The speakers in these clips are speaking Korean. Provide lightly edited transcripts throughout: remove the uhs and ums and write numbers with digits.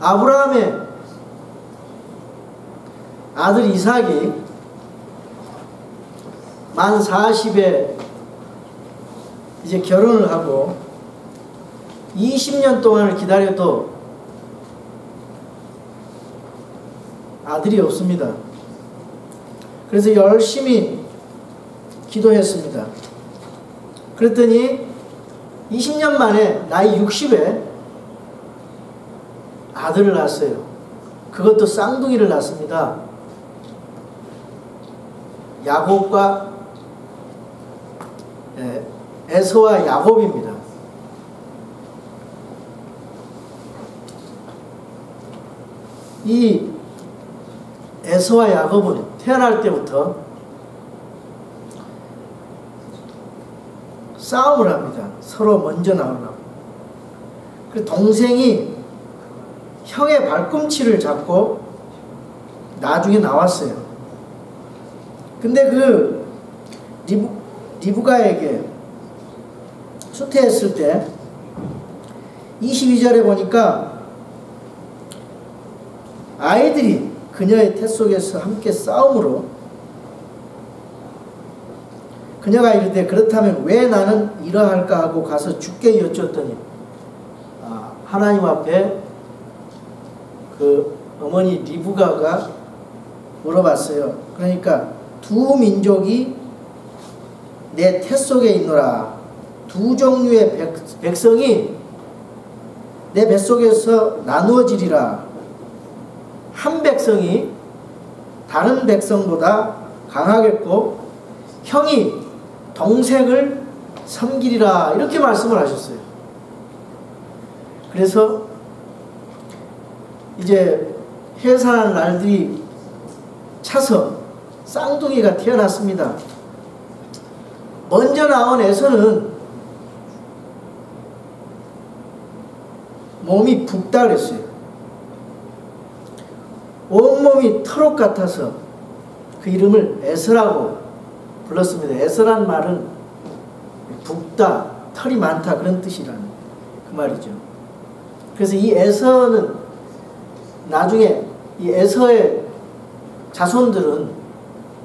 아브라함의 아들 이삭이 만 40에 이제 결혼을 하고 20년 동안을 기다려도 아들이 없습니다. 그래서 열심히 기도했습니다. 그랬더니 20년 만에 나이 60에 아들을 낳았어요. 그것도 쌍둥이를 낳습니다. 야곱과 에서와 야곱입니다. 이 에서와 야곱은 태어날 때부터 싸움을 합니다. 서로 먼저 나오려고. 그 동생이 형의 발꿈치를 잡고 나중에 나왔어요. 근데 그 리브가에게 수태했을 때 22절에 보니까 아이들이 그녀의 태 속에서 함께 싸움으로 그녀가 이르되 그렇다면 왜 나는 이러할까 하고 가서 주께 여쭈었더니 하나님 앞에 그 어머니 리브가가 물어봤어요. 그러니까 두 민족이 내 태 속에 있노라. 두 종류의 백성이 내 뱃속에서 나누어지리라. 한 백성이 다른 백성보다 강하겠고 형이 동생을 섬기리라. 이렇게 말씀을 하셨어요. 그래서 이제 해산한 날들이 차서 쌍둥이가 태어났습니다. 먼저 나온 에서는 몸이 붓다 그랬어요. 온몸이 트럭 같아서 그 이름을 에서라고 불렀습니다. 에서란 말은 붓다, 털이 많다 그런 뜻이라는 그 말이죠. 그래서 이 에서는 나중에 이 에서의 자손들은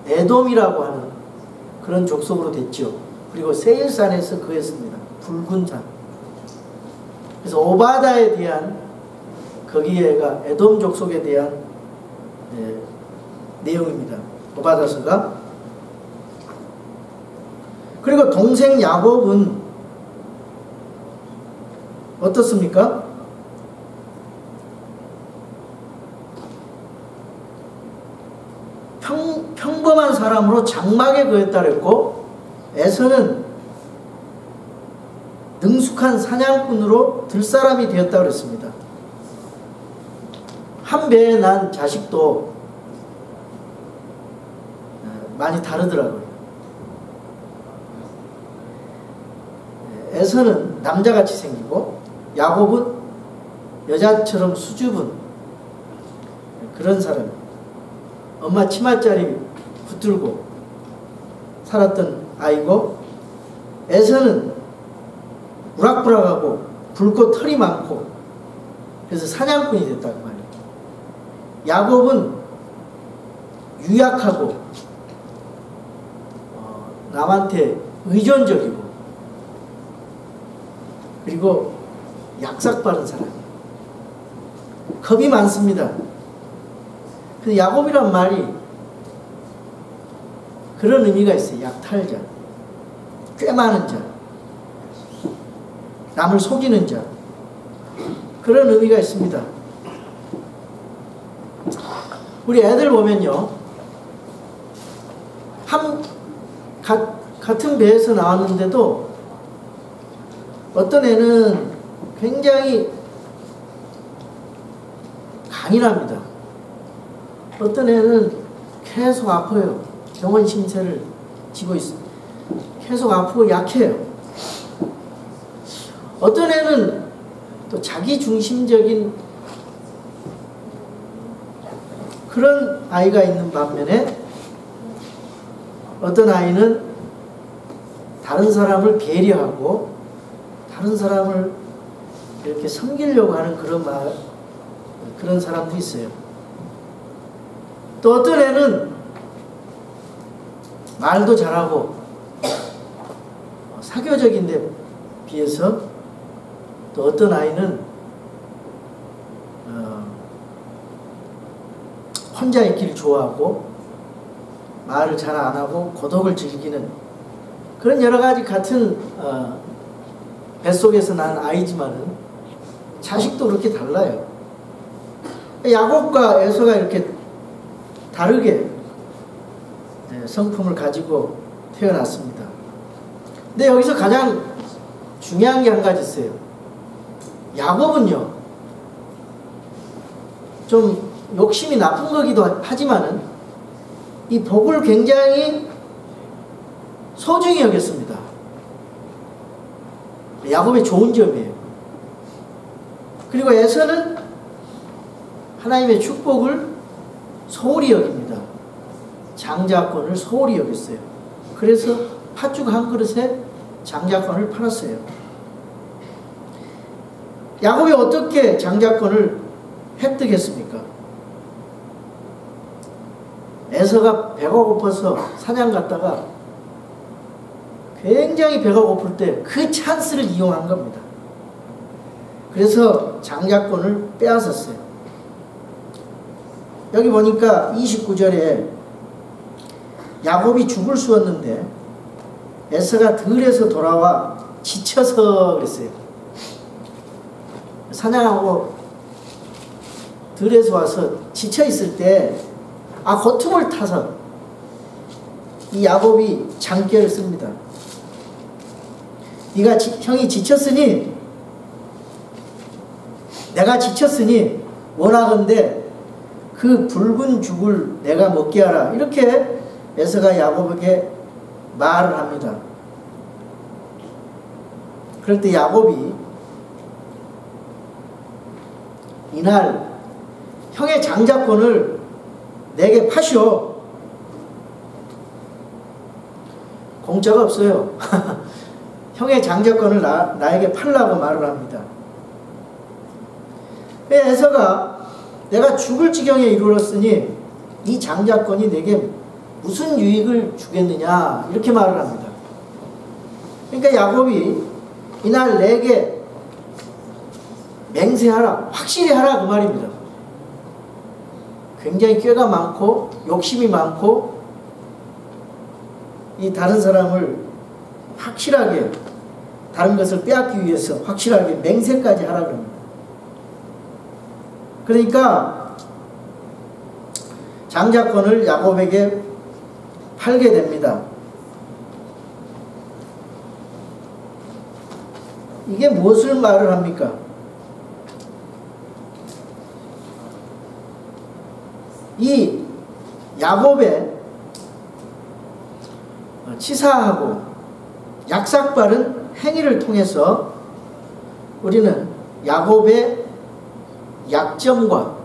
에돔이라고 하는 그런 족속으로 됐죠. 그리고 세일산에서 거했습니다. 붉은 산. 그래서 오바다에 대한 거기에가 에돔 족속에 대한 내용입니다. 오바다서가. 그리고 동생 야곱은 어떻습니까? 평범한 사람으로 장막에 거했다 그랬고 에서는 능숙한 사냥꾼으로 들사람이 되었다 그랬습니다. 한 배에 난 자식도 많이 다르더라고요. 에서는 남자같이 생기고 야곱은 여자처럼 수줍은 그런 사람. 엄마 치마자리 붙들고 살았던 아이고 에서는 우락부락하고 붉고 털이 많고 그래서 사냥꾼이 됐다고 말이에요. 야곱은 유약하고 남한테 의존적이고 그리고 약삭빠른 사람이에요. 겁이 많습니다. 근데 야곱이란 말이 그런 의미가 있어요. 약탈자, 꽤 많은 자, 남을 속이는 자, 그런 의미가 있습니다. 우리 애들 보면요, 같은 배에서 나왔는데도 어떤 애는 굉장히 강인합니다. 어떤 애는 계속 아파요. 병원 신세를 지고 있습니다. 계속 아프고 약해요. 어떤 애는 또 자기 중심적인 그런 아이가 있는 반면에 어떤 아이는 다른 사람을 배려하고 다른 사람을 이렇게 섬기려고 하는 그런 그런 사람도 있어요. 또 어떤 애는 말도 잘하고 사교적인 데 비해서 또 어떤 아이는 혼자 있기를 좋아하고 말을 잘 안 하고 고독을 즐기는 그런 여러 가지 같은 뱃속에서 난 아이지만은 자식도 그렇게 달라요. 야곱과 에서가 이렇게 다르게 성품을 가지고 태어났습니다. 근데 여기서 가장 중요한 게 한 가지 있어요. 야곱은요, 좀 욕심이 나쁜 거기도 하지만은 이 복을 굉장히 소중히 여겼습니다. 야곱의 좋은 점이에요. 그리고 에서는 하나님의 축복을 소홀히 여깁니다. 장자권을 소홀히 여겼어요. 그래서 팥죽 한 그릇에 장자권을 팔았어요. 야곱이 어떻게 장자권을 획득했습니까? 에서가 배가 고파서 사냥 갔다가 굉장히 배가 고플 때 그 찬스를 이용한 겁니다. 그래서 장자권을 빼앗았어요. 여기 보니까 29절에 야곱이 죽을 쑤었는데 에서가 들에서 돌아와 지쳐서 그랬어요. 사냥하고 들에서 와서 지쳐 있을 때 고통을 타서 이 야곱이 장계를 씁니다. 형이 지쳤으니 내가 지쳤으니 원하건대 그 붉은 죽을 내가 먹게 하라. 이렇게 에서가 야곱에게 말을 합니다. 그럴 때 야곱이 이날 형의 장자권을 내게 파시오. 공짜가 없어요. 형의 장자권을 나에게 팔라고 말을 합니다. 에서가 내가 죽을 지경에 이르렀으니 이 장자권이 내게 무슨 유익을 주겠느냐 이렇게 말을 합니다. 그러니까 야곱이 이날 내게 맹세하라, 확실히 하라 그 말입니다. 굉장히 꾀가 많고 욕심이 많고 이 다른 사람을 확실하게 다른 것을 빼앗기 위해서 확실하게 맹세까지 하라 그럽니다. 그러니까 장자권을 야곱에게 팔게 됩니다. 이게 무엇을 말을 합니까? 이 야곱의 치사하고 약삭바른 행위를 통해서 우리는 야곱의 약점과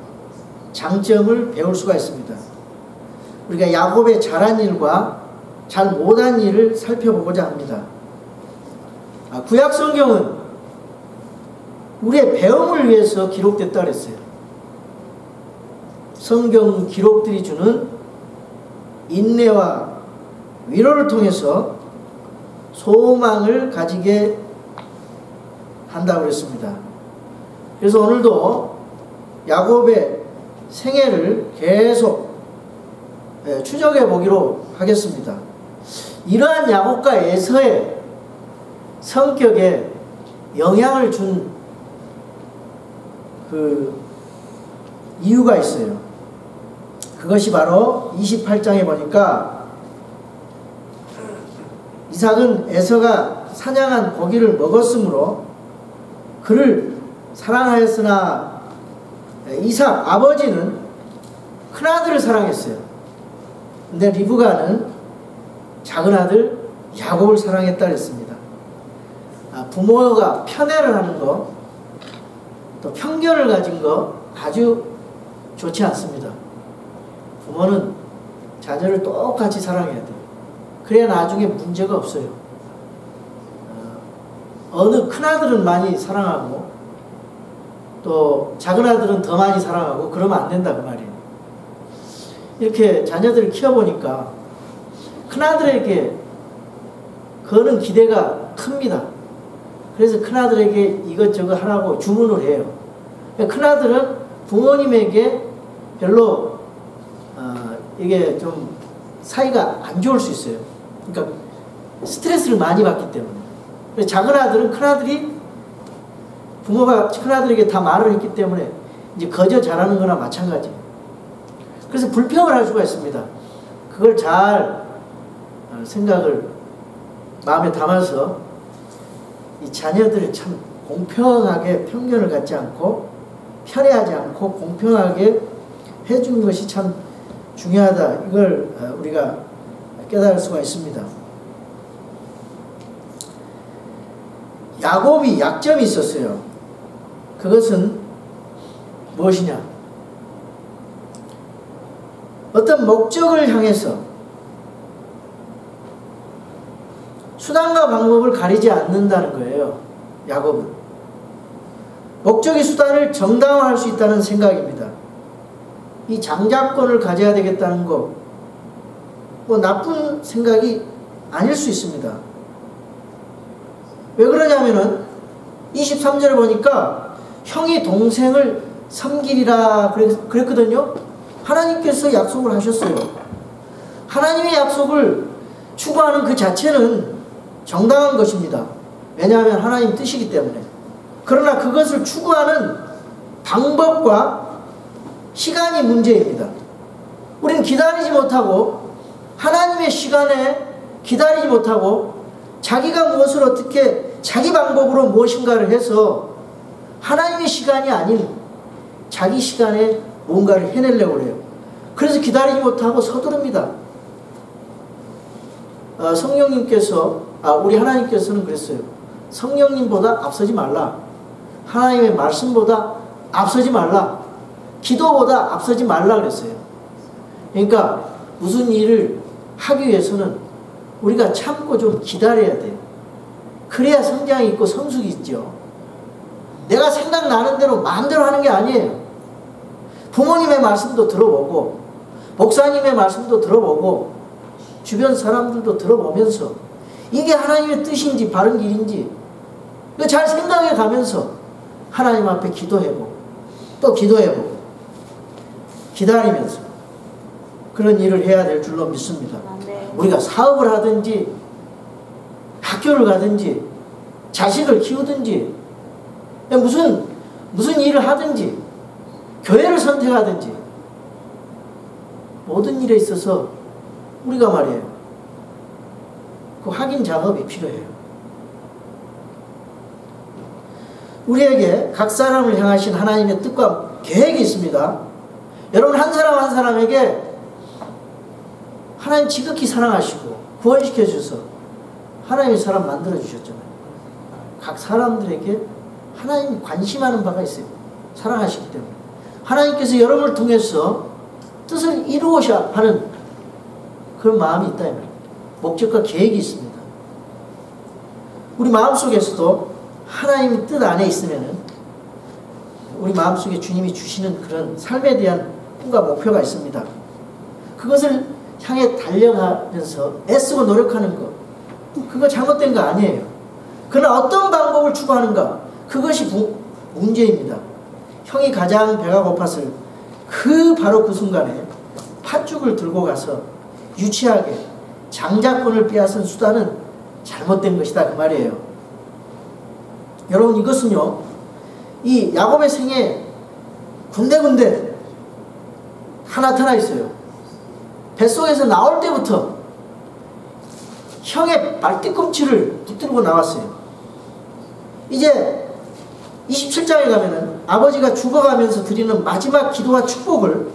장점을 배울 수가 있습니다. 우리가 야곱의 잘한 일과 잘 못한 일을 살펴보고자 합니다. 구약 성경은 우리의 배움을 위해서 기록됐다 그랬어요. 성경 기록들이 주는 인내와 위로를 통해서 소망을 가지게 한다고 그랬습니다. 그래서 오늘도 야곱의 생애를 계속 추적해 보기로 하겠습니다. 이러한 야곱과 에서의 성격에 영향을 준 그 이유가 있어요. 그것이 바로 28장에 보니까 이삭은 에서가 사냥한 고기를 먹었으므로 그를 사랑하였으나 이삭 아버지는 큰아들을 사랑했어요. 근데 리브가는 작은 아들 야곱을 사랑했다 그랬습니다. 부모가 편애를 하는 거, 또 편견을 가진 거 아주 좋지 않습니다. 부모는 자녀를 똑같이 사랑해야 돼요. 그래야 나중에 문제가 없어요. 어느 큰아들은 많이 사랑하고 또 작은 아들은 더 많이 사랑하고 그러면 안 된다 그 말이에요. 이렇게 자녀들을 키워보니까 큰아들에게 거는 기대가 큽니다. 그래서 큰아들에게 이것저것 하라고 주문을 해요. 큰아들은 부모님에게 별로 이게 좀 사이가 안 좋을 수 있어요. 그러니까 스트레스를 많이 받기 때문에. 작은 아들은 큰아들이 부모가 큰아들에게 다 말을 했기 때문에 이제 거저 잘하는 거나 마찬가지예요. 그래서 불평을 할 수가 있습니다. 그걸 잘 생각을 마음에 담아서 이 자녀들을 참 공평하게 편견을 갖지 않고 편애하지 않고 공평하게 해주는 것이 참 중요하다. 이걸 우리가 깨달을 수가 있습니다. 야곱이 약점이 있었어요. 그것은 무엇이냐? 어떤 목적을 향해서 수단과 방법을 가리지 않는다는 거예요. 야곱은. 목적이 수단을 정당화할 수 있다는 생각입니다. 이 장자권을 가져야 되겠다는 거, 뭐 나쁜 생각이 아닐 수 있습니다. 왜 그러냐면은 23절에 보니까 형이 동생을 섬기리라 그랬거든요. 하나님께서 약속을 하셨어요. 하나님의 약속을 추구하는 그 자체는 정당한 것입니다. 왜냐하면 하나님 뜻이기 때문에. 그러나 그것을 추구하는 방법과 시간이 문제입니다. 우리는 기다리지 못하고 하나님의 시간에 기다리지 못하고 자기가 무엇을 어떻게 자기 방법으로 무엇인가를 해서 하나님의 시간이 아닌 자기 시간에 뭔가를 해내려고 해요. 그래서 기다리지 못하고 서두릅니다. 성령님께서 우리 하나님께서는 그랬어요. 성령님보다 앞서지 말라. 하나님의 말씀보다 앞서지 말라. 기도보다 앞서지 말라 그랬어요. 그러니까 무슨 일을 하기 위해서는 우리가 참고 좀 기다려야 돼요. 그래야 성장이 있고 성숙이 있죠. 내가 생각나는 대로 마음대로 하는 게 아니에요. 부모님의 말씀도 들어보고 목사님의 말씀도 들어보고 주변 사람들도 들어보면서 이게 하나님의 뜻인지 바른 길인지 잘 생각해 가면서 하나님 앞에 기도해보고 또 기도해보고 기다리면서 그런 일을 해야 될 줄로 믿습니다. 네. 우리가 사업을 하든지 학교를 가든지 자식을 키우든지 무슨 일을 하든지 교회를 선택하든지 모든 일에 있어서 우리가 말이에요. 그 확인 작업이 필요해요. 우리에게 각 사람을 향하신 하나님의 뜻과 계획이 있습니다. 여러분 한 사람 한 사람에게 하나님 지극히 사랑하시고 구원시켜 주셔서 하나님의 사람 만들어 주셨잖아요. 각 사람들에게 하나님이 관심하는 바가 있어요. 사랑하시기 때문에. 하나님께서 여러분을 통해서 뜻을 이루어야 하는 그런 마음이 있다. 목적과 계획이 있습니다. 우리 마음속에서도 하나님의 뜻 안에 있으면은 우리 마음속에 주님이 주시는 그런 삶에 대한 꿈과 목표가 있습니다. 그것을 향해 달려가면서 애쓰고 노력하는 것, 그거 잘못된 거 아니에요. 그러나 어떤 방법을 추구하는가, 그것이 문제입니다. 형이 가장 배가 고팠을 바로 그 순간에 팥죽을 들고 가서 유치하게 장자권을 빼앗은 수단은 잘못된 것이다 그 말이에요. 여러분 이것은요, 이 야곱의 생에 군데군데 다 나타나 있어요. 뱃속에서 나올 때부터 형의 발뒤꿈치를 붙들고 나왔어요. 이제 27장에 가면은 아버지가 죽어가면서 드리는 마지막 기도와 축복을,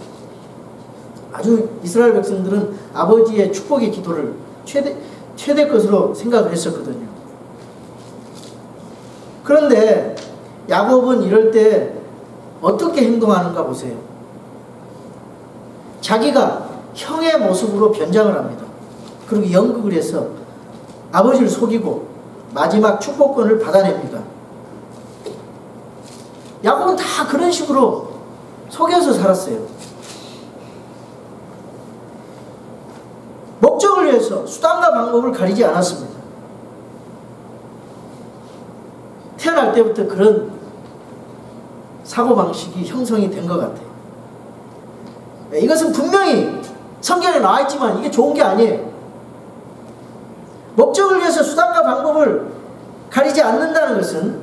아주 이스라엘 백성들은 아버지의 축복의 기도를 최대 것으로 생각을 했었거든요. 그런데 야곱은 이럴 때 어떻게 행동하는가 보세요. 자기가 형의 모습으로 변장을 합니다. 그리고 연극을 해서 아버지를 속이고 마지막 축복권을 받아냅니다. 야곱은 다 그런 식으로 속여서 살았어요. 목적을 위해서 수단과 방법을 가리지 않았습니다. 태어날 때부터 그런 사고방식이 형성이 된 것 같아요. 이것은 분명히 성경에 나와 있지만 이게 좋은 게 아니에요. 목적을 위해서 수단과 방법을 가리지 않는다는 것은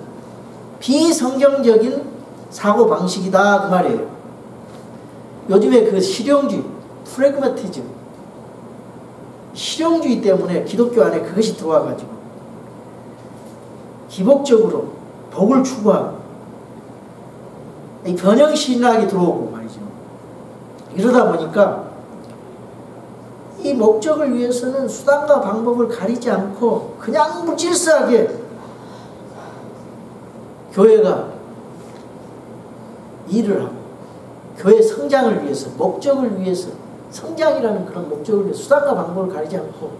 비성경적인 사고방식이다 그 말이에요. 요즘에 그 실용주의, 프래그마티즘, 실용주의 때문에 기독교 안에 그것이 들어와가지고 기복적으로 복을 추구하고 이 변형신학이 들어오고 말이죠. 이러다 보니까 이 목적을 위해서는 수단과 방법을 가리지 않고 그냥 무질서하게 교회가 일을 하고 교회 성장을 위해서, 목적을 위해서, 성장이라는 그런 목적을 위해서 수단과 방법을 가리지 않고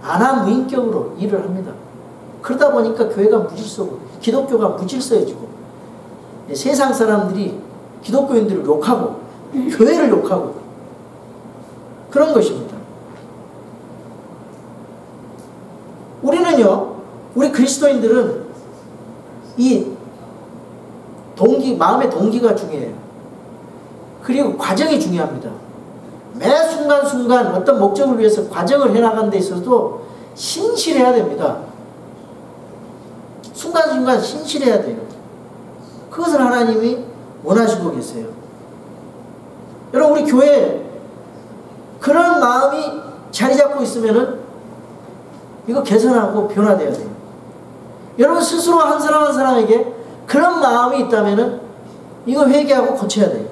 안하무인격으로 일을 합니다. 그러다 보니까 교회가 무질서고 기독교가 무질서해지고 세상 사람들이 기독교인들을 욕하고 교회를 욕하고 그런 것입니다. 우리는요, 우리 그리스도인들은 이 마음의 동기가 중요해요. 그리고 과정이 중요합니다. 매 순간순간 어떤 목적을 위해서 과정을 해나가는 데 있어서도 신실해야 됩니다. 순간순간 신실해야 돼요. 그것을 하나님이 원하시고 계세요. 여러분, 우리 교회에 그런 마음이 자리 잡고 있으면은 이거 개선하고 변화돼야 돼요. 여러분 스스로 한 사람 한 사람에게 그런 마음이 있다면은 이거 회개하고 고쳐야 돼요.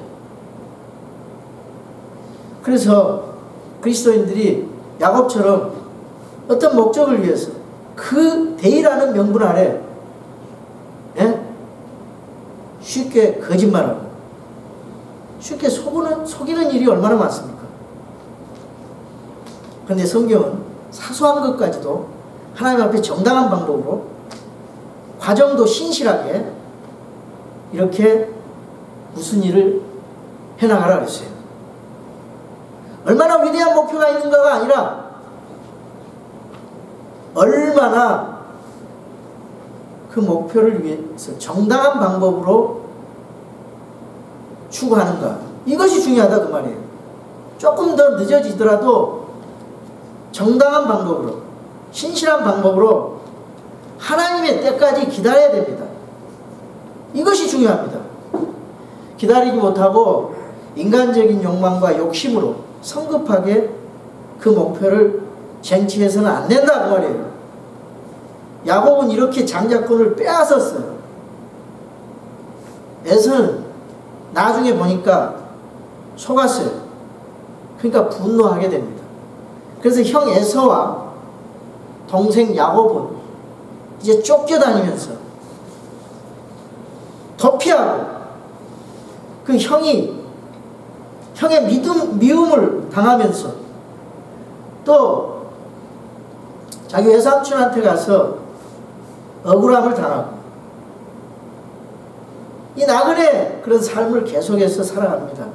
그래서 그리스도인들이 야곱처럼 어떤 목적을 위해서 그 대의라는 명분 아래 쉽게 거짓말하고 쉽게 속이는 일이 얼마나 많습니까? 그런데 성경은 사소한 것까지도 하나님 앞에 정당한 방법으로 과정도 신실하게 이렇게 무슨 일을 해나가라 그랬어요. 얼마나 위대한 목표가 있는가가 아니라 얼마나 그 목표를 위해서 정당한 방법으로 추구하는가, 이것이 중요하다 그 말이에요. 조금 더 늦어지더라도 정당한 방법으로, 신실한 방법으로 하나님의 때까지 기다려야 됩니다. 이것이 중요합니다. 기다리지 못하고 인간적인 욕망과 욕심으로 성급하게 그 목표를 쟁취해서는 안 된다 그 말이에요. 야곱은 이렇게 장자권을 빼앗았어요. 에서는 나중에 보니까 속았어요. 그러니까 분노하게 됩니다. 그래서 형 에서와 동생 야곱은 이제 쫓겨다니면서 도피하고 그 형의 미움을 당하면서 또 자기 외삼촌한테 가서 억울함을 당하고 이 나그네 그런 삶을 계속해서 살아갑니다.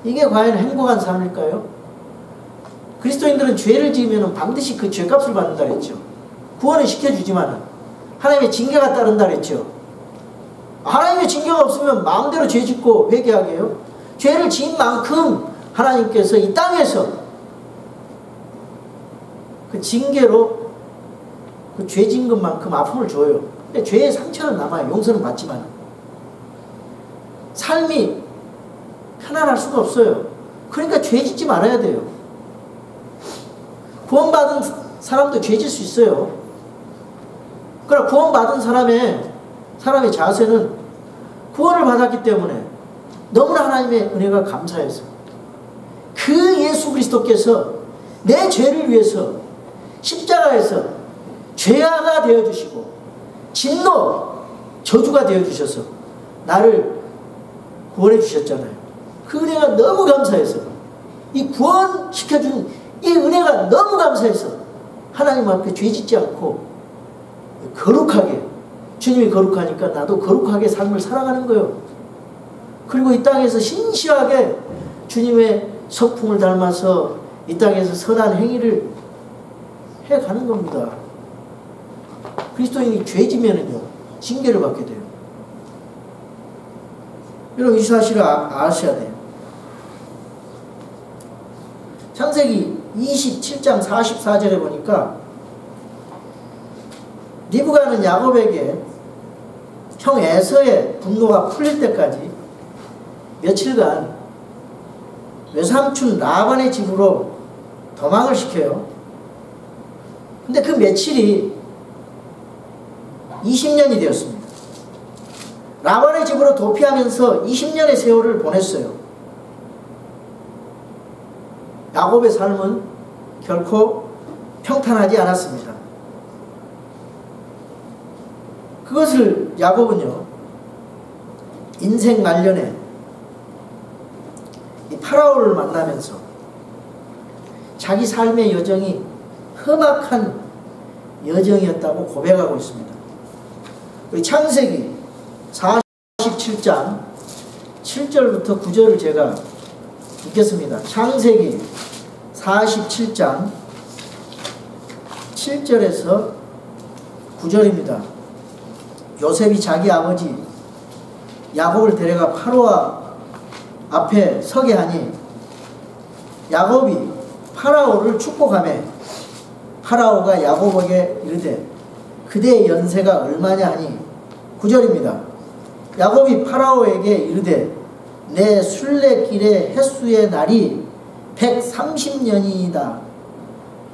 이게 과연 행복한 삶일까요? 그리스도인들은 죄를 지으면 반드시 그 죄값을 받는다 그랬죠. 구원을 시켜주지만 하나님의 징계가 따른다 그랬죠. 하나님의 징계가 없으면 마음대로 죄 짓고 회개하게 해요? 죄를 지은 만큼 하나님께서 이 땅에서 그 징계로 그 죄 지은 것만큼 아픔을 줘요. 근데 죄의 상처는 남아요. 용서는 받지만 삶이 편안할 수가 없어요. 그러니까 죄 짓지 말아야 돼요. 구원받은 사람도 죄 질 수 있어요. 그러나 구원받은 사람의 자세는 구원을 받았기 때문에 너무나 하나님의 은혜가 감사해서 그 예수 그리스도께서 내 죄를 위해서 십자가에서 죄아가 되어주시고 진노, 저주가 되어주셔서 나를 구원해 주셨잖아요. 그 은혜가 너무 감사해서 이 구원시켜준 이 은혜가 너무 감사해서 하나님 앞에 죄 짓지 않고 거룩하게 주님이 거룩하니까 나도 거룩하게 삶을 살아가는 거예요. 그리고 이 땅에서 신실하게 주님의 성품을 닮아서 이 땅에서 선한 행위를 해가는 겁니다. 그리스도인이 죄지면은요, 징계를 받게 돼요. 여러분, 이 사실을 아셔야 돼요. 창세기 27장 44절에 보니까 리브가는 야곱에게 형 에서의 분노가 풀릴 때까지 며칠간 외삼촌 라반의 집으로 도망을 시켜요. 근데 그 며칠이 20년이 되었습니다. 라반의 집으로 도피하면서 20년의 세월을 보냈어요. 야곱의 삶은 결코 평탄하지 않았습니다. 그것을 야곱은요, 인생 말년에 이 파라오를 만나면서 자기 삶의 여정이 험악한 여정이었다고 고백하고 있습니다. 우리 창세기 47장 7절부터 9절을 제가 읽겠습니다. 창세기 47장 7절에서 9절입니다. 요셉이 자기 아버지 야곱을 데려가 파라오 앞에 서게 하니 야곱이 파라오를 축복하며 파라오가 야곱에게 이르되 그대의 연세가 얼마냐 하니 9절입니다. 야곱이 파라오에게 이르되 내 순례길의 횟수의 날이 130년이다.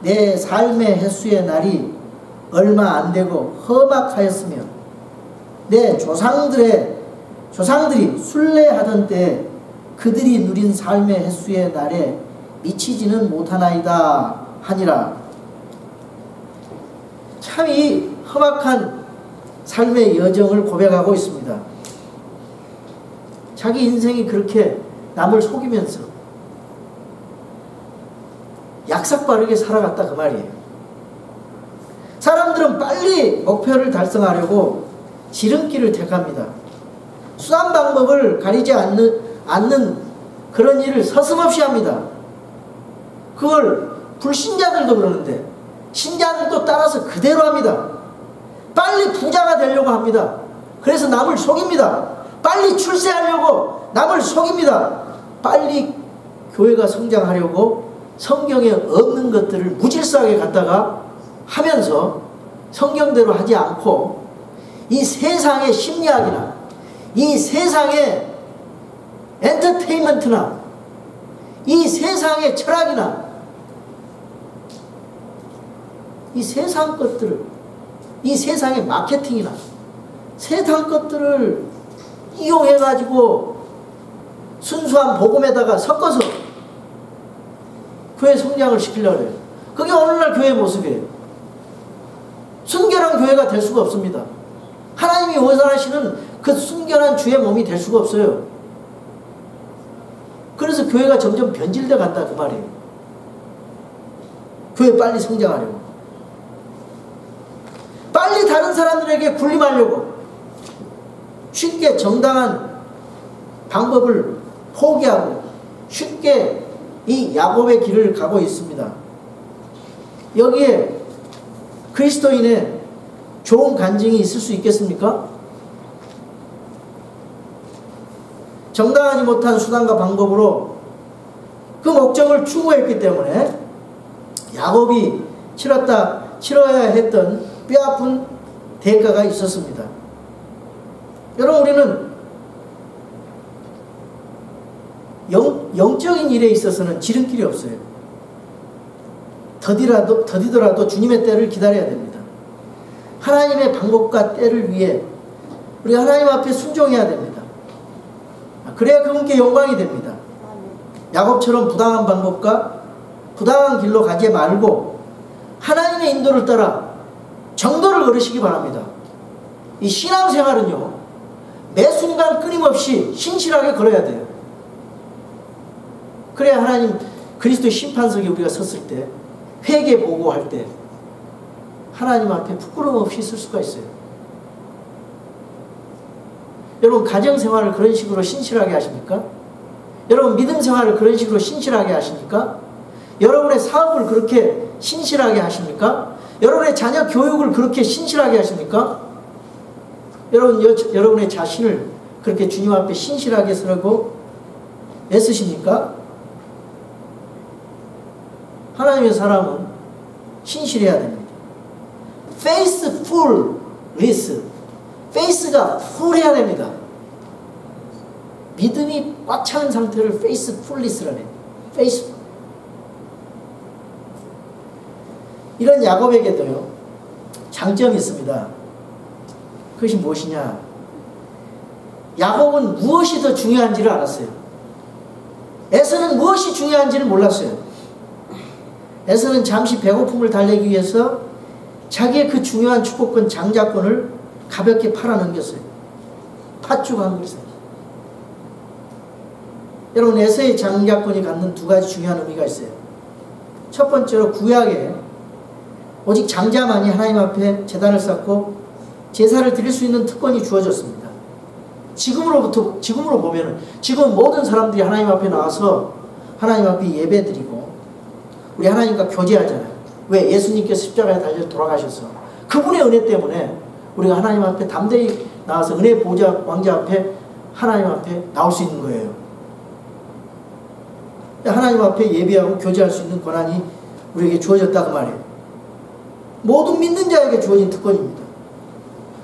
내 삶의 횟수의 날이 얼마 안 되고 험악하였으며 내 조상들이 순례하던 때 그들이 누린 삶의 횟수의 날에 미치지는 못하나이다 하니라. 참 이 험악한 삶의 여정을 고백하고 있습니다. 자기 인생이 그렇게 남을 속이면서 약삭빠르게 살아갔다 그 말이에요. 사람들은 빨리 목표를 달성하려고 지름길을 택합니다. 수단 방법을 가리지 않는 그런 일을 서슴없이 합니다. 그걸 불신자들도 그러는데 신자들도 따라서 그대로 합니다. 빨리 부자가 되려고 합니다. 그래서 남을 속입니다. 빨리 출세하려고 남을 속입니다. 빨리 교회가 성장하려고 성경에 없는 것들을 무질서하게 갖다가 하면서 성경대로 하지 않고 이 세상의 심리학이나 이 세상의 엔터테인먼트나 이 세상의 철학이나 이 세상 것들을, 이 세상의 마케팅이나 세상 것들을 이용해가지고 순수한 복음에다가 섞어서 교회 성장을 시키려고 해요. 그게 오늘날 교회의 모습이에요. 순결한 교회가 될 수가 없습니다. 하나님이 원하시는 그 순결한 주의 몸이 될 수가 없어요. 그래서 교회가 점점 변질돼 간다 그 말이에요. 교회 빨리 성장하려고, 빨리 다른 사람들에게 군림하려고 쉽게 정당한 방법을 포기하고 쉽게 이 야곱의 길을 가고 있습니다. 여기에 그리스도인의 좋은 간증이 있을 수 있겠습니까? 정당하지 못한 수단과 방법으로 그 목적을 추구했기 때문에 야곱이 치러야 했던 뼈아픈 대가가 있었습니다. 여러분, 우리는 영적인 일에 있어서는 지름길이 없어요. 더디더라도 주님의 때를 기다려야 됩니다. 하나님의 방법과 때를 위해 우리가 하나님 앞에 순종해야 됩니다. 그래야 그분께 영광이 됩니다. 야곱처럼 부당한 방법과 부당한 길로 가지 말고 하나님의 인도를 따라 정도를 걸으시기 바랍니다. 이 신앙생활은요, 매 순간 끊임없이 신실하게 걸어야 돼요. 그래야 하나님 그리스도의 심판석에 우리가 섰을 때, 회개 보고할 때 하나님 앞에 부끄러움 없이 설 수가 있어요. 여러분 가정생활을 그런 식으로 신실하게 하십니까? 여러분 믿음 생활을 그런 식으로 신실하게 하십니까? 여러분의 사업을 그렇게 신실하게 하십니까? 여러분의 자녀 교육을 그렇게 신실하게 하십니까? 여러분의 자신을 그렇게 주님 앞에 신실하게 쓰라고 애쓰십니까? 하나님의 사람은 신실해야 됩니다. faithfulness, faith가 full해야 됩니다. 믿음이 꽉 차는 상태를 faithfulness라고 해요. faithful. 이런 야곱에게도요, 장점이 있습니다. 그것이 무엇이냐? 야곱은 무엇이 더 중요한지를 알았어요. 에서는 무엇이 중요한지를 몰랐어요. 에서는 잠시 배고픔을 달래기 위해서 자기의 그 중요한 축복권 장자권을 가볍게 팔아넘겼어요. 팥주가 한 것을. 여러분, 에서의 장자권이 갖는 두 가지 중요한 의미가 있어요. 첫 번째로 구약에 오직 장자만이 하나님 앞에 제단을 쌓고 제사를 드릴 수 있는 특권이 주어졌습니다. 지금으로 보면은, 지금 모든 사람들이 하나님 앞에 나와서 하나님 앞에 예배 드리고 우리 하나님과 교제하잖아요. 왜? 예수님께서 십자가에 달려 돌아가셔서 그분의 은혜 때문에 우리가 하나님 앞에 담대히 나와서 은혜 보좌 왕자 앞에 하나님 앞에 나올 수 있는 거예요. 하나님 앞에 예배하고 교제할 수 있는 권한이 우리에게 주어졌다 그 말이에요. 모든 믿는 자에게 주어진 특권입니다.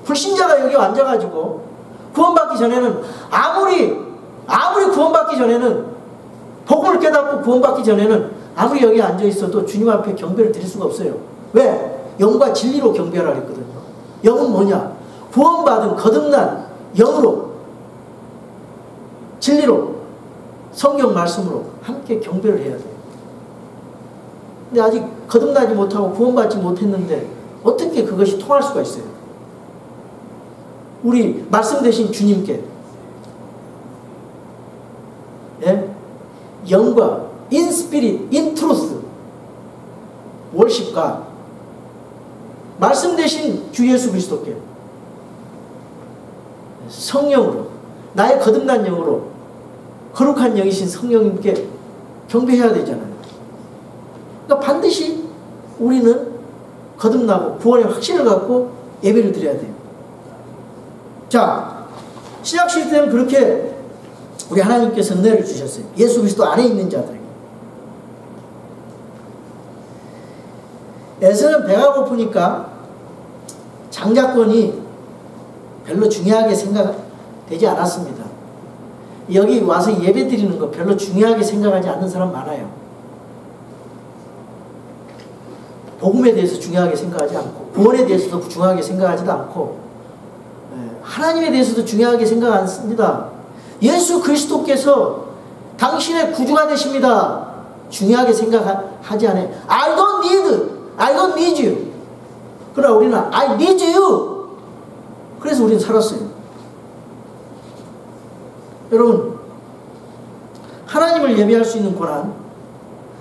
불신자가 여기 앉아가지고 구원받기 전에는 아무리 구원받기 전에는 복음을 깨닫고 구원받기 전에는 아무리 여기 앉아있어도 주님 앞에 경배를 드릴 수가 없어요. 왜? 영과 진리로 경배하라 그랬거든요. 영은 뭐냐? 구원받은 거듭난 영으로, 진리로, 성경 말씀으로 함께 경배를 해야 돼요. 근데 아직 거듭나지 못하고 구원받지 못했는데 어떻게 그것이 통할 수가 있어요? 우리 말씀 되신 주님께, 예? 영과 in spirit, in truth worship과 말씀 되신 주 예수 그리스도께 성령으로, 나의 거듭난 영으로 거룩한 영이신 성령님께 경배해야 되잖아요. 그러니까 반드시 우리는 거듭나고 구원의 확신을 갖고 예배를 드려야 돼요. 자, 신약 시대는 그렇게 우리 하나님께서 은혜를 주셨어요. 예수 그리스도 안에 있는 자들에게. 에서는 배가 고프니까 장자권이 별로 중요하게 생각되지 않았습니다. 여기 와서 예배 드리는 거 별로 중요하게 생각하지 않는 사람 많아요. 복음에 대해서 중요하게 생각하지 않고, 구원에 대해서도 중요하게 생각하지도 않고, 하나님에 대해서도 중요하게 생각 안 씁니다. 예수 그리스도께서 당신의 구주가 되십니다. 중요하게 생각하지 않아요. I don't need you. 그러나 우리는 I need you. 그래서 우리는 살았어요. 여러분, 하나님을 예배할 수 있는 권한,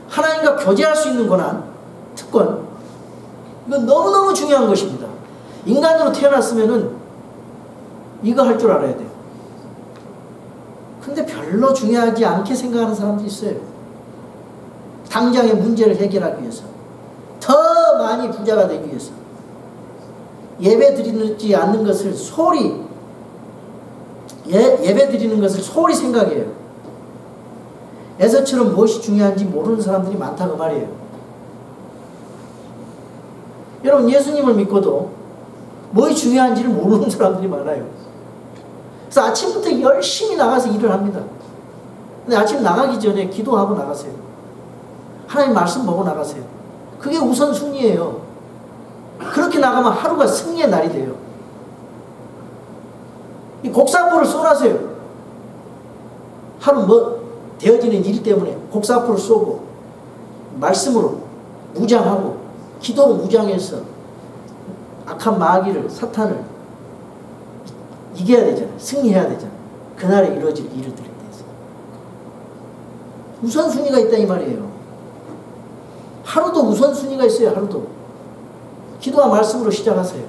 하나님과 교제할 수 있는 권한, 특권, 이건 너무너무 중요한 것입니다. 인간으로 태어났으면은 이거 할 줄 알아야 돼요. 근데 별로 중요하지 않게 생각하는 사람들이 있어요. 당장의 문제를 해결하기 위해서, 더 많이 부자가 되기 위해서 예배 드리지 않는 것을 소홀히, 예배 드리는 것을 소홀히 생각해요. 에서처럼 무엇이 중요한지 모르는 사람들이 많다 그 말이에요. 여러분, 예수님을 믿고도 무엇이 중요한지를 모르는 사람들이 많아요. 그래서 아침부터 열심히 나가서 일을 합니다. 근데 아침 나가기 전에 기도하고 나가세요. 하나님 말씀 보고 나가세요. 그게 우선순위예요. 그렇게 나가면 하루가 승리의 날이 돼요. 이 곡사포를 쏘라세요. 하루 되어지는 일 때문에 곡사포를 쏘고 말씀으로 무장하고 기도로 무장해서 악한 마귀를, 사탄을 이겨야 되잖아요. 승리해야 되잖아요. 그날에 이루어질 일들에 대해서 우선순위가 있다 이 말이에요. 하루도 우선순위가 있어요. 하루도 기도와 말씀으로 시작하세요.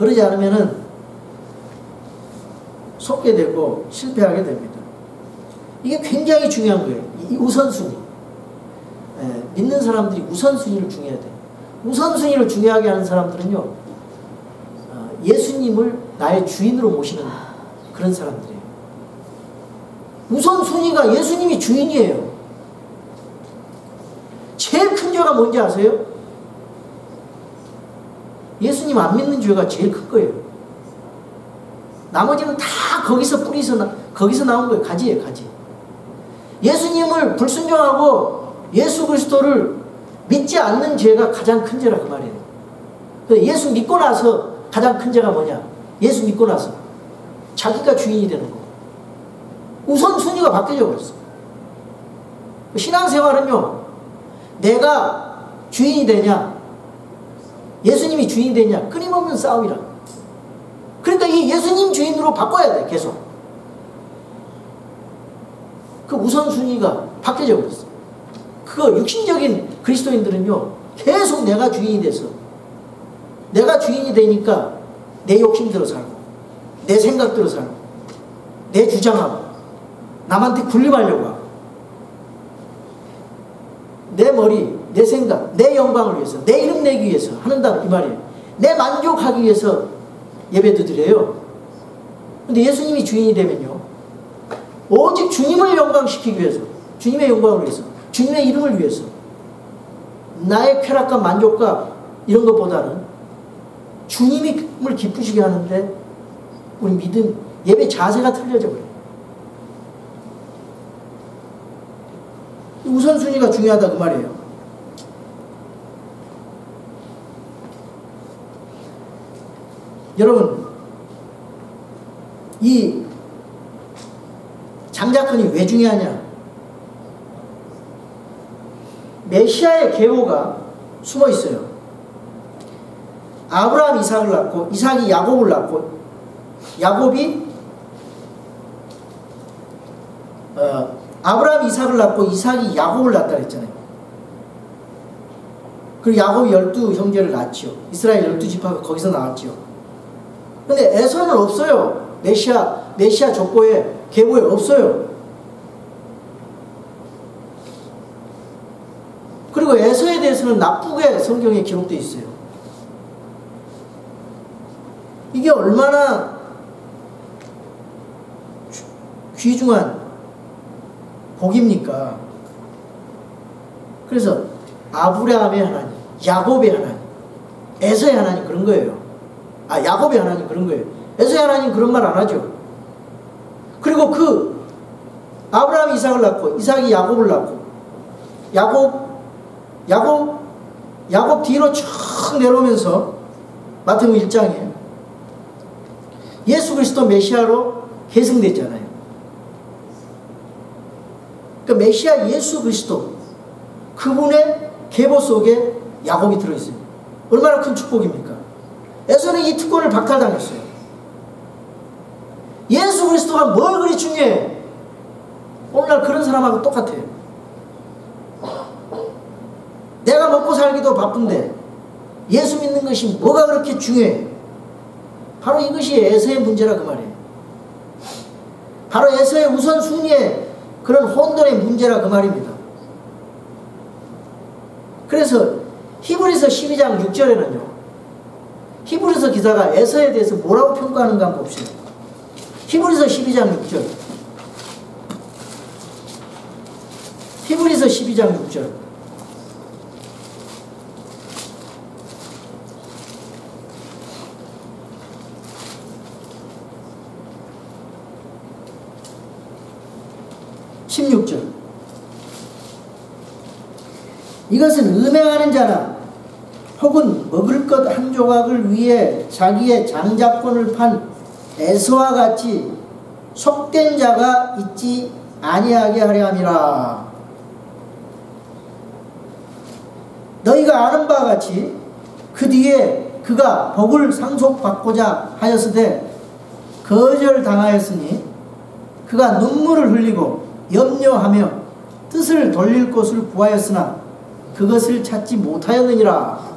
그러지 않으면은 속게 되고 실패하게 됩니다. 이게 굉장히 중요한 거예요. 이 우선순위. 믿는 사람들이 우선순위를 중요해야 돼요. 우선순위를 중요하게 하는 사람들은요, 예수님을 나의 주인으로 모시는 그런 사람들이에요. 우선순위가 예수님이 주인이에요. 제일 큰 죄가 뭔지 아세요? 예수님 안 믿는 죄가 제일 큰 거예요. 나머지는 다 거기서 거기서 나온 거예요. 가지예요, 가지. 예수님을 불순종하고 예수 그리스도를 믿지 않는 죄가 가장 큰 죄라 그 말이에요. 예수 믿고 나서 가장 큰 죄가 뭐냐? 예수 믿고 나서 자기가 주인이 되는 거. 우선순위가 바뀌어져 버렸어. 신앙생활은요, 내가 주인이 되냐, 예수님이 주인이 되냐, 끊임없는 싸움이라. 그러니까 이 예수님 주인으로 바꿔야 돼, 계속. 그 우선순위가 바뀌어져 버렸어. 그거 육신적인 그리스도인들은요, 계속 내가 주인이 돼서, 내가 주인이 되니까 내 욕심대로 살고, 내 생각대로 살고, 내 주장하고, 남한테 군림하려고 하고, 내 머리, 내 생각, 내 영광을 위해서, 내 이름 내기 위해서 하는다 이 말이에요. 내 만족하기 위해서 예배도 드려요. 근데 예수님이 주인이 되면요, 오직 주님을 영광시키기 위해서, 주님의 영광을 위해서, 주님의 이름을 위해서, 나의 쾌락과 만족과 이런 것보다는 주님을 기쁘시게 하는데 우리 믿음, 예배 자세가 틀려져 버려요. 우선순위가 중요하다 그 말이에요. 여러분, 이 장자권이 왜 중요하냐? 메시아의 계보가 숨어 있어요. 아브라함 이삭을 낳고, 이삭이 야곱을 낳고, 야곱이 아브라함 이삭을 낳고 이삭이 야곱을 낳았다 그랬잖아요. 그리고 야곱이 12 형제를 낳았지요. 이스라엘 12지파가 거기서 나왔지요. 근데 에서는 없어요. 메시아 족보에, 계보에 없어요. 그리고 에서에 대해서는 나쁘게 성경에 기록되어 있어요. 이게 얼마나 귀중한 복입니까? 그래서 아브라함의 하나님, 야곱의 하나님, 에서의 하나님 그런 거예요. 야곱의 하나님 그런 거예요. 에서의 하나님 그런 말 안 하죠. 그리고 그 아브라함이 이삭을 낳고, 이삭이 야곱을 낳고, 야곱 뒤로 쭉 내려오면서 마태복음 1장에 예수 그리스도 메시아로 계승됐잖아요. 그 메시아 예수 그리스도, 그분의 계보 속에 야곱이 들어있어요. 얼마나 큰 축복입니까? 에서는 이 특권을 박탈당했어요. 예수 그리스도가 뭘 그리 중요해? 오늘날 그런 사람하고 똑같아요. 내가 먹고 살기도 바쁜데 예수 믿는 것이 뭐가 그렇게 중요해? 바로 이것이 에서의 문제라 그 말이에요. 바로 에서의 우선순위의 그런 혼돈의 문제라 그 말입니다. 그래서 히브리서 12장 6절에는요, 히브리서 기자가 에서에 대해서 뭐라고 평가하는가 한번 봅시다. 히브리서 12장 6절. 히브리서 12장 6절. 이것은 음행하는 자나 혹은 먹을 것 한 조각을 위해 자기의 장자권을 판 에서와 같이 속된 자가 있지 아니하게 하려 함이라. 너희가 아는 바와 같이 그 뒤에 그가 복을 상속받고자 하였으되 거절당하였으니 그가 눈물을 흘리고 염려하며 뜻을 돌릴 곳을 구하였으나 그것을 찾지 못하였느니라.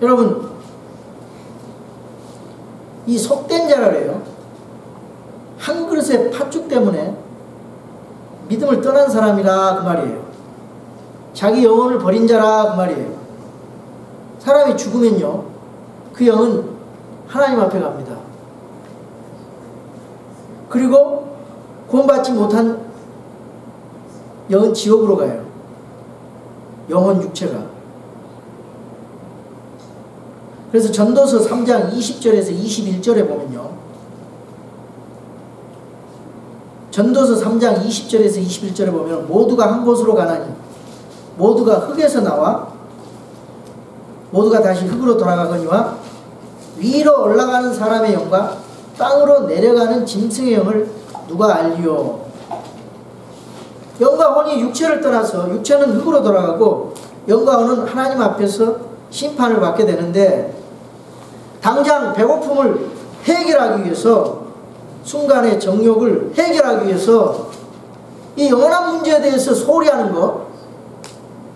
여러분, 이 속된 자라래요. 한 그릇의 팥죽 때문에 믿음을 떠난 사람이라 그 말이에요. 자기 영혼을 버린 자라 그 말이에요. 사람이 죽으면요, 그 영은 하나님 앞에 갑니다. 그리고 구원받지 못한 영은 지옥으로 가요. 영혼 육체가. 그래서 전도서 3장 20절에서 21절에 보면요, 전도서 3장 20절에서 21절에 보면 모두가 한 곳으로 가나니 모두가 흙에서 나와 모두가 다시 흙으로 돌아가거니와 위로 올라가는 사람의 영과 땅으로 내려가는 짐승의 영을 누가 알리요. 영과 혼이 육체를 떠나서 육체는 흙으로 돌아가고 영과 혼은 하나님 앞에서 심판을 받게 되는데, 당장 배고픔을 해결하기 위해서, 순간의 정욕을 해결하기 위해서 이 영원한 문제에 대해서 소홀히 하는 거,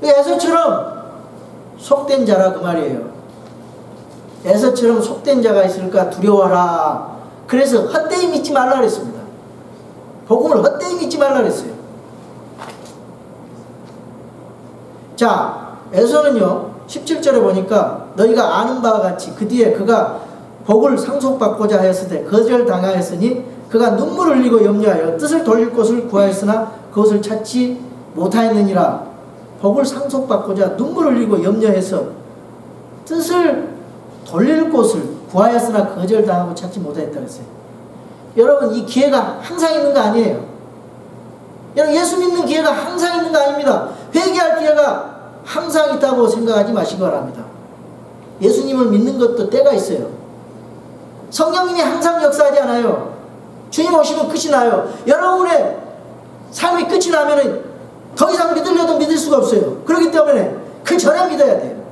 에서처럼 속된 자라 그 말이에요. 에서처럼 속된 자가 있을까 두려워하라. 그래서 헛되이 믿지 말라 그랬습니다. 복음을 헛되이 믿지 말라 그랬어요. 자, 에서는요 17절에 보니까 너희가 아는 바와 같이 그 뒤에 그가 복을 상속받고자 하였을 때 거절당하였으니 그가 눈물을 흘리고 염려하여 뜻을 돌릴 곳을 구하였으나 그것을 찾지 못하였느니라. 복을 상속받고자 눈물을 흘리고 염려해서 뜻을 돌릴 곳을 구하였으나 거절당하고 찾지 못하였다고 했어요. 여러분, 이 기회가 항상 있는 거 아니에요. 여러분, 예수 믿는 기회가 항상 있는 거 아닙니다. 회개할 기회가 항상 있다고 생각하지 마시기 바랍니다. 예수님을 믿는 것도 때가 있어요. 성령님이 항상 역사하지 않아요. 주님 오시면 끝이 나요. 여러분의 삶이 끝이 나면은 더 이상 믿으려도 믿을 수가 없어요. 그렇기 때문에 그 전에 믿어야 돼요.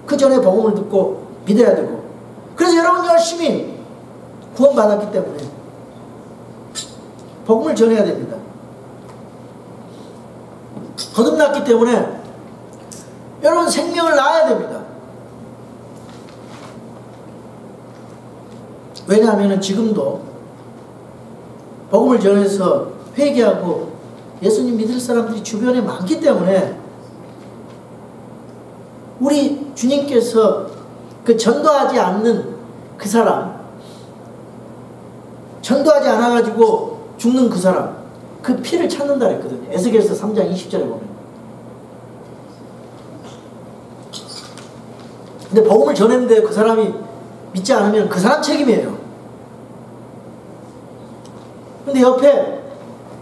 그 전에 복음을 듣고 믿어야 되고. 그래서 여러분 열심히 구원받았기 때문에 복음을 전해야 됩니다. 거듭났기 때문에 여러분 생명을 낳아야 됩니다. 왜냐하면 지금도 복음을 전해서 회개하고 예수님 믿을 사람들이 주변에 많기 때문에 우리 주님께서 그 전도하지 않는 그 사람, 전도하지 않아가지고 죽는 그 사람, 그 피를 찾는다 그랬거든요. 에스겔서 3장 20절에 보면. 근데 복음을 전했는데 그 사람이 믿지 않으면 그 사람 책임이에요. 근데 옆에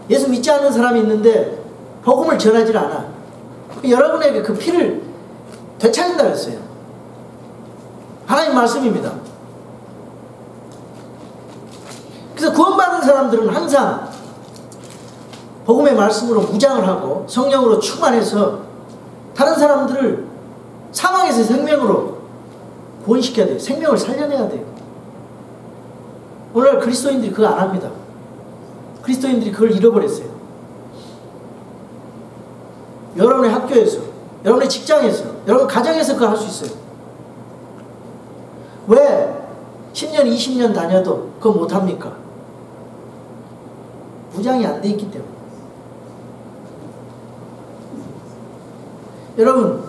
예수 믿지 않는 사람이 있는데 복음을 전하지 않아. 여러분에게 그 피를 되찾는다 그랬어요. 하나님 말씀입니다. 그래서 구원받은 사람들은 항상 복음의 말씀으로 무장을 하고 성령으로 충만해서 다른 사람들을 사망에서 생명으로 구원시켜야 돼요. 생명을 살려내야 돼요. 오늘날 그리스도인들이 그거 안 합니다. 그리스도인들이 그걸 잃어버렸어요. 여러분의 학교에서, 여러분의 직장에서, 여러분 가정에서 그걸 할 수 있어요. 왜 10년, 20년 다녀도 그거 못합니까? 무장이 안 돼 있기 때문에. 여러분,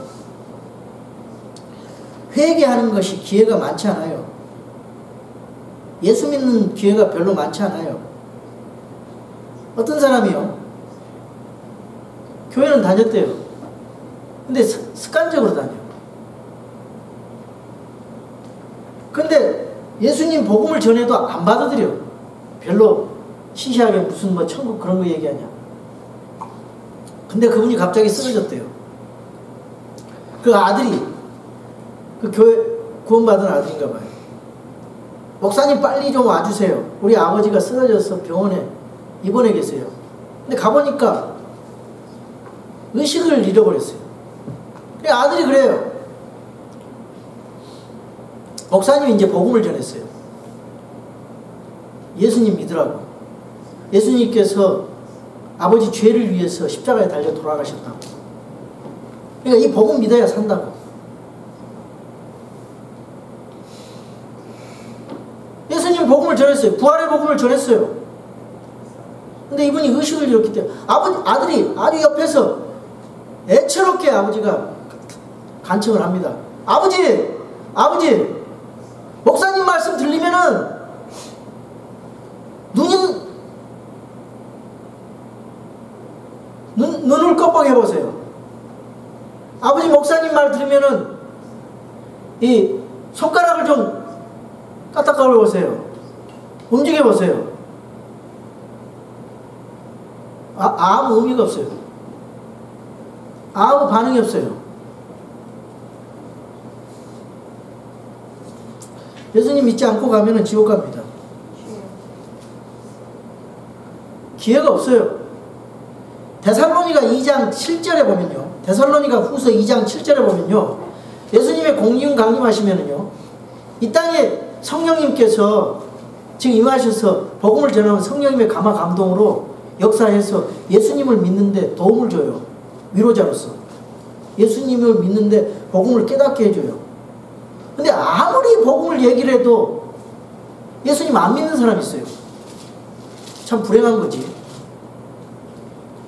회개하는 것이 기회가 많지 않아요. 예수 믿는 기회가 별로 많지 않아요. 어떤 사람이요, 교회는 다녔대요. 근데 습관적으로 다녀요. 근데 예수님 복음을 전해도 안 받아들여. 별로 시시하게 무슨 뭐 천국 그런 거 얘기하냐. 근데 그분이 갑자기 쓰러졌대요. 그 아들이 그 교회 구원받은 아들인가 봐요. 목사님 빨리 좀 와주세요. 우리 아버지가 쓰러져서 병원에 입원해 계세요. 근데 가보니까 의식을 잃어버렸어요. 아들이 그래요. 목사님이 이제 복음을 전했어요. 예수님 믿으라고. 예수님께서 아버지 죄를 위해서 십자가에 달려 돌아가셨다고. 그러니까 이 복음 믿어야 산다고. 예수님이 복음을 전했어요. 부활의 복음을 전했어요. 근데 이분이 의식을 잃었기 때문에 아들이 아주 옆에서 애처롭게 아버지가 간청을 합니다. 아버지! 목사님 말씀 들리면은 눈을 깜빡해 보세요. 아버지 목사님 말 들으면은 이 손가락을 좀 까딱거려 보세요. 움직여 보세요. 아무 의미가 없어요. 아무 반응이 없어요. 예수님 믿지 않고 가면은 지옥 갑니다. 기회가 없어요. 데살로니가 2장 7절에 보면요. 데살로니가 후서 2장 7절에 보면요. 예수님의 공중 강림하시면은요. 이 땅에 성령님께서 지금 임하셔서 복음을 전하면 성령님의 감화 감동으로 역사해서 예수님을 믿는데 도움을 줘요. 위로자로서. 예수님을 믿는데 복음을 깨닫게 해줘요. 근데 아무리 복음을 얘기를 해도 예수님 안 믿는 사람이 있어요. 참 불행한 거지.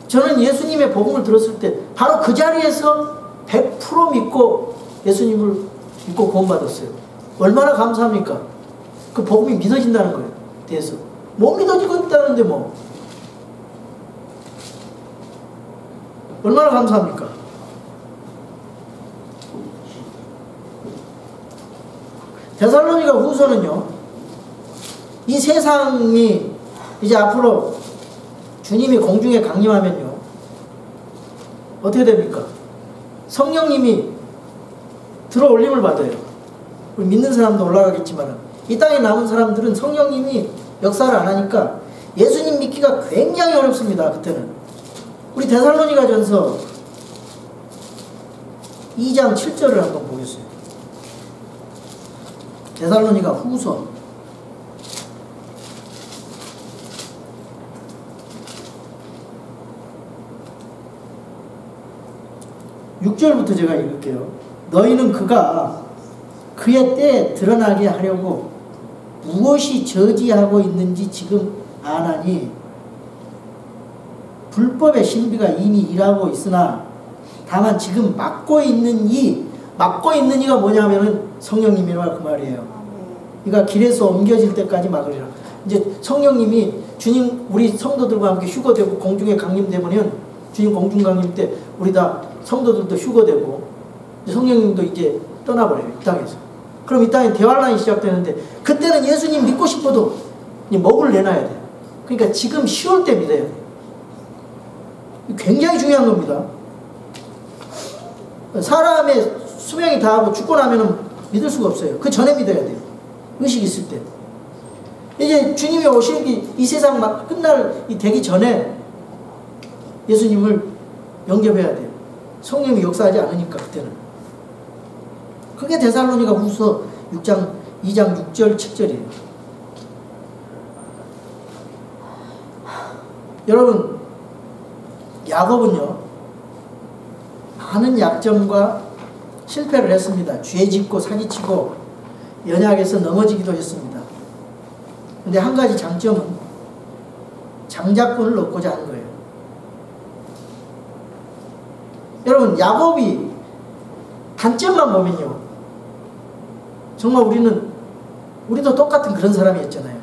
저는 예수님의 복음을 들었을 때 바로 그 자리에서 100% 믿고 예수님을 믿고 구원받았어요. 얼마나 감사합니까? 그 복음이 믿어진다는 거예요. 대해서. 못 믿어지고 있다는데 뭐. 얼마나 감사합니까? 데살로니가 후서는요. 이 세상이 이제 앞으로 주님이 공중에 강림하면요. 어떻게 됩니까? 성령님이 들어올림을 받아요. 우리 믿는 사람도 올라가겠지만 이 땅에 남은 사람들은 성령님이 역사를 안 하니까 예수님 믿기가 굉장히 어렵습니다. 그때는. 우리 데살로니가 전서 2장 7절을 한번 보겠어요. 데살로니가 후서 6절부터 제가 읽을게요. 너희는 그가 그의 때에 드러나게 하려고 무엇이 저지하고 있는지 지금 아나니 불법의 신비가 이미 일하고 있으나 다만 지금 막고 있는 이가 뭐냐면은 성령님이라 그 말이에요. 그러니까 길에서 옮겨질 때까지 막으리라. 이제 성령님이 주님 우리 성도들과 함께 휴거되고 공중에 강림되면 주님 공중 강림 때 우리 다 성도들도 휴거되고 성령님도 이제 떠나버려요. 이 땅에서. 그럼 이 땅에 대환란이 시작되는데 그때는 예수님 믿고 싶어도 먹을 내놔야 돼요. 그러니까 지금 10월 때 믿어야 돼요. 굉장히 중요한 겁니다. 사람의 수명이 다하고 죽고 나면은 믿을 수가 없어요. 그 전에 믿어야 돼요. 의식이 있을 때. 이제 주님이 오시기 이 세상 막 되기 전에 예수님을 영접해야 돼요. 성령이 역사하지 않으니까 그때는. 그게 데살로니가 후서 2장 6절 7절이에요. 여러분 야곱은요 많은 약점과 실패를 했습니다. 죄 짓고 사기치고 연약해서 넘어지기도 했습니다. 근데 한 가지 장점은 장자권을 얻고자 하는 거예요. 여러분 야곱이 단점만 보면요 정말 우리도 똑같은 그런 사람이었잖아요.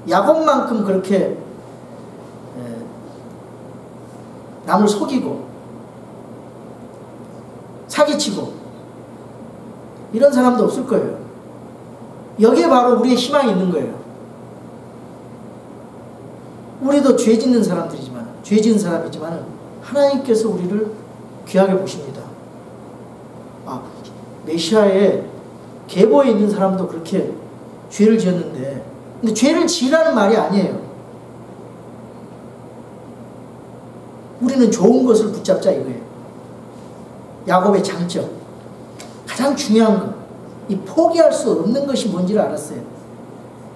야곱만큼 그렇게 남을 속이고 사기치고 이런 사람도 없을 거예요. 여기에 바로 우리의 희망이 있는 거예요. 우리도 죄 짓는 사람이지만 하나님께서 우리를 귀하게 보십니다. 메시아의 계보에 있는 사람도 그렇게 죄를 지었는데 근데 죄를 지으라는 말이 아니에요. 우리는 좋은 것을 붙잡자 이거예요. 야곱의 장점 가장 중요한 거 이 포기할 수 없는 것이 뭔지를 알았어요.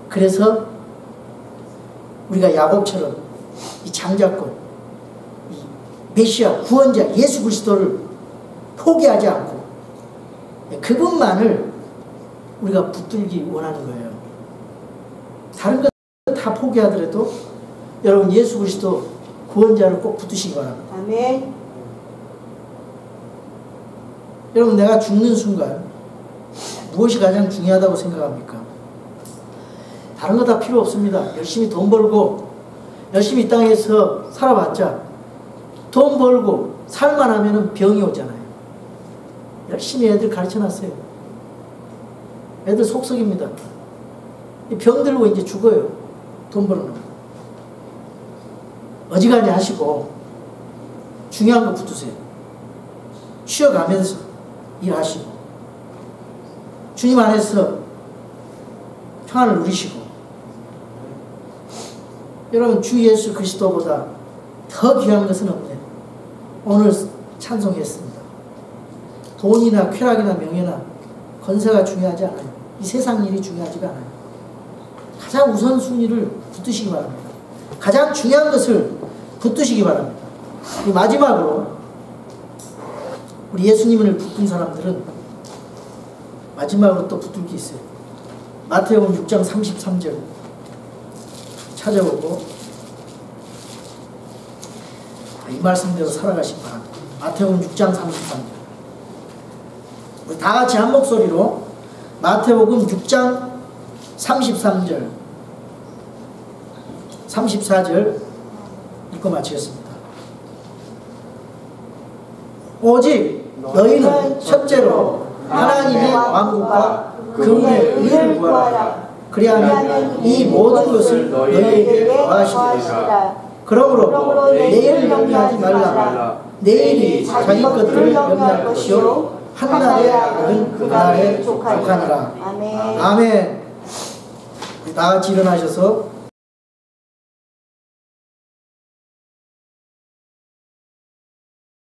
그래서 우리가 야곱처럼 이 장자권 이 메시아 구원자 예수 그리스도를 포기하지 않고 그분만을 우리가 붙들기 원하는 거예요. 다른 것 다 포기하더라도 여러분 예수 그리스도 구원자를 꼭 붙드시기 바랍니다. 아멘. 여러분 내가 죽는 순간 무엇이 가장 중요하다고 생각합니까? 다른 거 다 필요 없습니다. 열심히 돈 벌고 열심히 이 땅에서 살아봤자 돈 벌고 살만 하면 병이 오잖아요. 열심히 애들 가르쳐놨어요. 애들 속썩입니다. 병 들고 이제 죽어요. 돈 벌어놓고. 어지간히 하시고 중요한 거 붙으세요. 쉬어가면서 일하시고 주님 안에서 평안을 누리시고 여러분 주 예수 그리스도보다 더 귀한 것은 없네. 오늘 찬송했습니다. 돈이나 쾌락이나 명예나 건세가 중요하지 않아요. 이 세상 일이 중요하지가 않아요. 가장 우선순위를 붙드시기 바랍니다. 가장 중요한 것을 붙드시기 바랍니다. 마지막으로 우리 예수님을 붙든 사람들은 마지막으로 또 붙들 게 있어요. 마태복음 6장 33절 찾아보고 이 말씀대로 살아가시기 바랍니다. 마태복음 6장 33절 우리 다 같이 한 목소리로 마태복음 6장 33절 34절 읽고 마치겠습니다. 오직 너희는 첫째로 하나님의 왕국과 그분의 의를 구하라. 그리하면 이 모든 것을 너희에게 더하시리라. 그러므로 내일을 염려하지 말라. 내일이 자기 것들을 염려할 것이요 한날의 악은 그날에 족하니라. 아멘. 우리 다 같이 일어나셔서